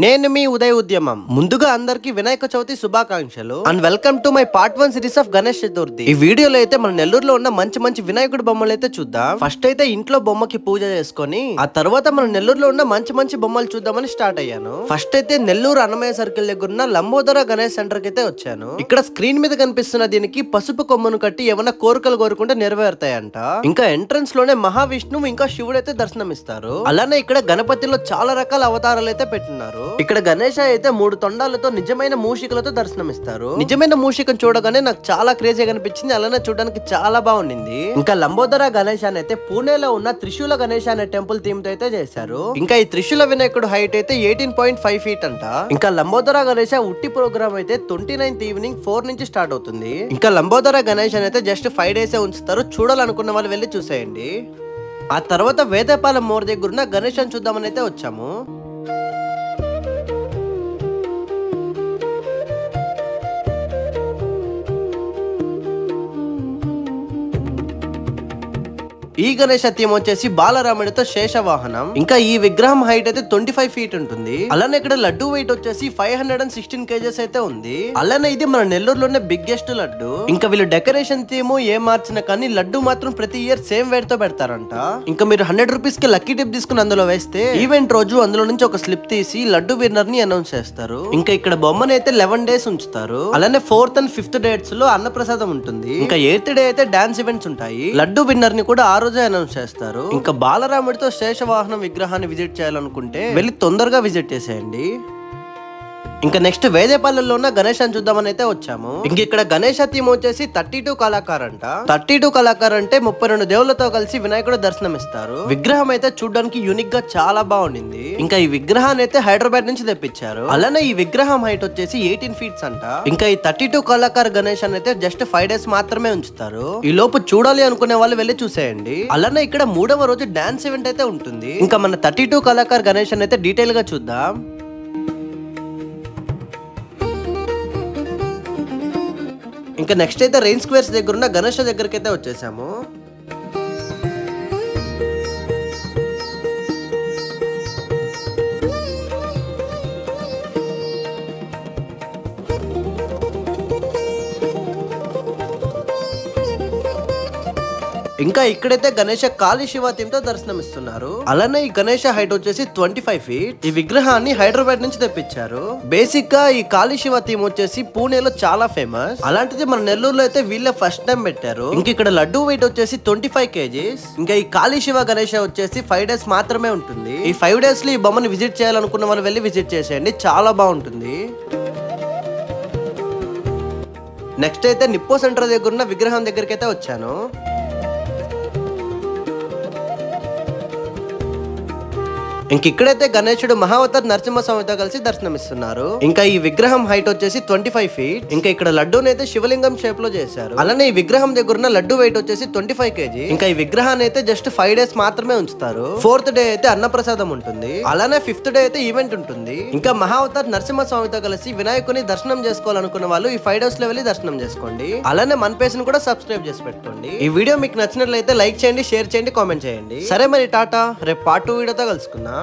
నేను మీ ఉదయ ఉద్యమం. ముందుగా అందరికి వినాయక చవితి శుభాకాంక్షలు and welcome to my part 1 series of Ganesh Chaturthi. ఈ వీడియోలో అయితే మన నెల్లూరులో ఉన్న మంచి మంచి వినాయకుడి బొమ్మలు అయితే చూద్దాం. ఫస్ట్ అయితే ఇంట్లో బొమ్మకి పూజ చేసుకొని ఆ తర్వాత మన నెల్లూరులో ఉన్న మంచి మంచి బొమ్మలు చూద్దామని స్టార్ట్ అయ్యాను. ఫస్ట్ అయితే నెల్లూరు అన్నమయ్య సర్కిల్ దగ్గర ఉన్న లంబోదర గణేష్ సెంటర్ కి అయితే వచ్చాను. ఇక్కడ స్క్రీన్ మీద కనిపిస్తున్న దీనికి పసుపు కొమ్మును కట్టి ఏమైనా కోరికలు కోరుకుంటే నెరవేరుతాయంట. ఇంకా ఎంట్రన్స్ లోనే మహావిష్ణువు ఇంకా శివుడు అయితే దర్శనమిస్తారు. అలానే ఇక్కడ గణపతిలో చాలా రకాల అవతారాలు అయితే పెట్టున్నారు. ఇక్కడ గణేష అయితే 3 తొండాలతో నిజమైన మూషికలతో దర్శనమిస్తారు. నిజమైన మూషికను చూడగానే నాకు చాలా క్రేజీగా అనిపించింది. అలానే చూడడానికి చాలా బాగుండింది. ఇంకా లంబోదర గణేష్ అయితే పూణేలో ఉన్న త్రిశూల గణేష్ అనే టెంపుల్ థీమ్ తో అయితే చేశారు. ఇంకా ఈ త్రిశూల వినాయకుడు హైట్ అయితే 18.5 ఫీట్ అంట. ఇంకా లంబోదర గణేష ఉట్టి ప్రోగ్రామ్ అయితే 29th ఈవినింగ్ 4 నుంచి స్టార్ట్ అవుతుంది. ఇంకా లంబోదర గణేష్ అయితే జస్ట్ 5 డేసే ఉంచుతారు. చూడాలనుకున్న వాళ్ళు వెళ్ళి చూసేయండి. ఆ తర్వాత వేదపాలెం మోర్ దగ్గర ఉన్న గణేష్ అని చూద్దామని అయితే వచ్చాము. ఈ గణేష థీమ్ వచ్చేసి బాలరాముడితో శేషవాహనం. ఇంకా ఈ విగ్రహం హైట్ అయితే 25 ఫీట్ ఉంటుంది. అలానే ఇక్కడ లడ్డు వెయిట్ వచ్చేసి 516 kgs అయితే ఉంది. అలానే ఇది మన నెల్లూరులోనే బిగ్గెస్ట్ లడ్డు. ఇంకా వీళ్ళు డెకరేషన్ థీమ్ ఏం మార్చినా కానీ లడ్డు మాత్రం ప్రతి ఇయర్ సేమ్ వెయిట్ తో పెడతారంట. ఇంకా మీరు 100 రూపీస్ కి లక్కీ టిప్ తీసుకుని అందులో వేస్తే ఈవెంట్ రోజు అందులో నుంచి ఒక స్లిప్ తీసి లడ్డు విన్నర్ ని అనౌన్స్ చేస్తారు. ఇంకా ఇక్కడ బొమ్మని అయితే 11 డేస్ ఉంచుతారు. అలానే 4th and 5th డేట్స్ లో అన్నప్రసాదం ఉంటుంది. ఇంకా 8th డే అయితే డాన్స్ ఈవెంట్స్ ఉంటాయి. లడ్డు విన్నర్ ని కూడా రోజే అనౌన్స్ చేస్తారు. ఇంకా బాలరాముడితో శేషవాహనం విగ్రహాన్ని విజిట్ చేయాలనుకుంటే వెళ్ళి తొందరగా విజిట్ చేసేయండి. ఇంకా నెక్స్ట్ వేదేపల్లెలో ఉన్న గణేష్ అని చూద్దామని అయితే వచ్చాము. ఇంక ఇక్కడ గణేష థీమ్ వచ్చేసి 32 కళాకార్ అంట. 32 కళాకార్ అంటే 32 దేవుళ్లతో కలిసి వినాయకుడు దర్శనం ఇస్తారు. విగ్రహం అయితే చూడడానికి యూనిక్ గా చాలా బాగుండింది. ఇంకా ఈ విగ్రహాన్ని అయితే హైదరాబాద్ నుంచి తెప్పించారు. అలానే ఈ విగ్రహం హైట్ వచ్చేసి 18 ఫీట్స్ అంట. ఇంకా ఈ 32 కళాకార్ గణేష్ అయితే జస్ట్ 5 డేస్ మాత్రమే ఉంచుతారు. ఈ లోపు చూడాలి అనుకునే వాళ్ళు వెళ్ళి చూసేయండి. అలానే ఇక్కడ 3వ రోజు డాన్స్ ఈవెంట్ అయితే ఉంటుంది. ఇంకా మన 32 కళాకార్ గణేష్ అయితే డీటెయిల్ గా చూద్దాం. ఇంకా నెక్స్ట్ అయితే రెయిన్ స్క్వేర్స్ దగ్గర ఉన్న గణేష్ దగ్గరికి అయితే వచ్చేసాము. ఇంకా ఇక్కడైతే గణేష కాళీ శివ థీమ్ తో దర్శనం ఇస్తున్నారు. అలానే ఈ గణేష హైట్ వచ్చేసి 25 ఫీట్. ఈ విగ్రహాన్ని హైదరాబాద్ నుంచి తెప్పించారు. బేసిక్ గా ఈ కాళీ శివ థీమ్ వచ్చేసి పూణేలో చాలా ఫేమస్. అలాంటిది మన నెల్లూరులో అయితే వీళ్ళే ఫస్ట్ టైం పెట్టారు. ఇంక ఇక్కడ లడ్డు వెయిట్ వచ్చేసి 25 kgs. ఇంకా ఈ కాళీ శివ గణేష వచ్చేసి 5 డేస్ మాత్రమే ఉంటుంది. ఈ 5 డేస్ లో ఈ బొమ్మని విజిట్ చేయాలనుకున్న వాళ్ళు వెళ్ళి విజిట్ చేసేయండి. చాలా బాగుంటుంది. నెక్స్ట్ అయితే నిప్పో సెంటర్ దగ్గర ఉన్న విగ్రహం దగ్గరికి అయితే వచ్చాను. ఇంక ఇక్కడైతే గణేశుడు మహావతార్ నరసింహస్వామితో కలిసి దర్శనమిస్తున్నారు. ఇంకా ఈ విగ్రహం హైట్ వచ్చేసి 25 ఫీట్. ఇంకా ఇక్కడ లడ్డూని అయితే శివలింగం షేప్ లో చేశారు. అలానే ఈ విగ్రహం దగ్గర ఉన్న లడ్డు వెయిట్ వచ్చేసి 25 kg. ఇంకా ఈ విగ్రహాన్ని అయితే జస్ట్ 5 డేస్ మాత్రమే ఉంచుతారు. 4th డే అయితే అన్నప్రసాదం ఉంటుంది. అలానే 5th డే అయితే ఈవెంట్ ఉంటుంది. ఇంకా మహావతార్ నరసింహస్వామితో కలిసి వినాయకుని దర్శనం చేసుకోవాలనుకున్న వాళ్ళు ఈ 5 డేస్ లో వెళ్ళి దర్శనం చేసుకోండి. అలానే మన పేజ్ ని కూడా సబ్స్క్రైబ్ చేసి పెట్టుకోండి. ఈ వీడియో మీకు నచ్చినట్లయితే లైక్ చేయండి, షేర్ చేయండి, కామెంట్ చేయండి. సరే మరి టాటా, రేపు పార్ట్ 2 వీడియోతో కలుసుకుందాం.